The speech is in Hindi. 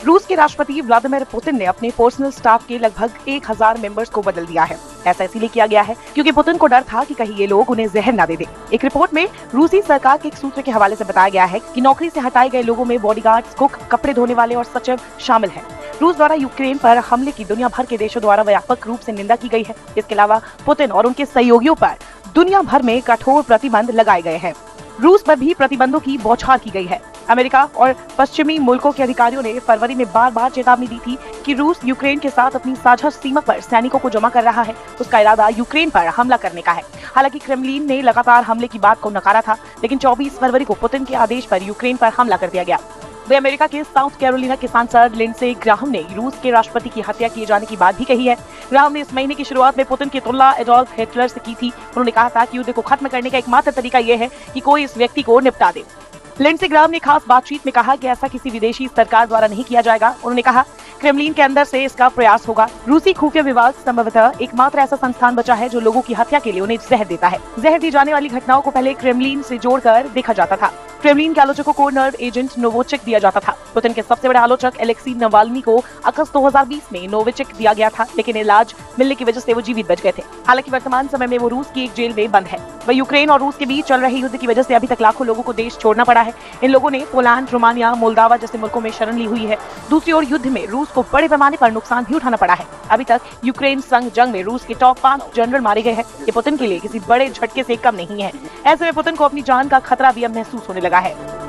रूस के राष्ट्रपति व्लादिमीर पुतिन ने अपने पर्सनल स्टाफ के लगभग 1000 मेंबर्स को बदल दिया है। ऐसा इसीलिए किया गया है क्योंकि पुतिन को डर था कि कहीं ये लोग उन्हें जहर न दे दें। एक रिपोर्ट में रूसी सरकार के एक सूत्र के हवाले से बताया गया है कि नौकरी से हटाए गए लोगों में बॉडीगार्ड्स, कुक, कपड़े धोने वाले और सचिव शामिल हैं। रूस द्वारा यूक्रेन पर हमले की दुनिया भर के देशों द्वारा व्यापक रूप से निंदा की गई है। इसके अलावा पुतिन और उनके सहयोगियों पर दुनिया भर में कठोर प्रतिबंध लगाए गए हैं। रूस पर भी प्रतिबंधों की बौछार की गई है। अमेरिका और पश्चिमी मुल्कों के अधिकारियों ने फरवरी में बार-बार चेतावनी दी थी कि रूस यूक्रेन के साथ अपनी साझा सीमा पर सैनिकों को जमा कर रहा है। उसका इरादा यूक्रेन पर हमला करने का है। हालांकि क्रेमलिन ने लगातार हमले की बात को नकारा था, लेकिन 24 फरवरी को पुतिन के आदेश पर यूक्रेन पर हमला कर दिया गया। वे अमेरिका के साउथ कैरोलिना के सांसद लिंडसे ग्राहम ने रूस के राष्ट्रपति की हत्या किए जाने की बात भी कही है। ग्राहम ने इस महीने की शुरुआत में पुतिन की तुलना एडोल्फ हिटलर से की थी। उन्होंने कहा था कि युद्ध को खत्म करने का एकमात्र तरीका यह है कि कोई इस व्यक्ति को निपटा दे। लिंडसे ग्राहम ने खास बातचीत में कहा कि ऐसा किसी विदेशी सरकार द्वारा नहीं किया जाएगा। उन्होंने कहा, क्रेमलिन के अंदर से इसका प्रयास होगा। रूसी खुफिया विभाग संभवतः एकमात्र ऐसा संस्थान बचा है जो लोगों की हत्या के लिए उन्हें जहर देता है। जहर दी जाने वाली घटनाओं को पहले क्रेमलिन से जोड़कर देखा जाता था। क्रेमलिन के आलोचकों को नर्व एजेंट नोविचक दिया जाता था। पुतिन के सबसे बड़े आलोचक अलेक्सी नवाल्नी को अगस्त 2020 में नोविचक दिया गया था, लेकिन इलाज मिलने की वजह से वो जीवित बच गए थे। हालांकि वर्तमान समय में वो रूस की एक जेल में बंद है। वह यूक्रेन और रूस के बीच चल रहे युद्ध की वजह से अभी तक लाखों लोगों को देश छोड़ना पड़ा है। इन लोगों ने पोलैंड, रोमानिया, मोल्दावा जैसे मुल्कों में शरण ली हुई है। दूसरी ओर युद्ध में रूस को बड़े पैमाने पर नुकसान भी उठाना पड़ा है। अभी तक यूक्रेन संग जंग में रूस के टॉप 5 जनरल मारे गए हैं। ये पुतिन के लिए किसी बड़े झटके से कम नहीं है। ऐसे में पुतिन को अपनी जान का खतरा भी अब महसूस होने लगा है।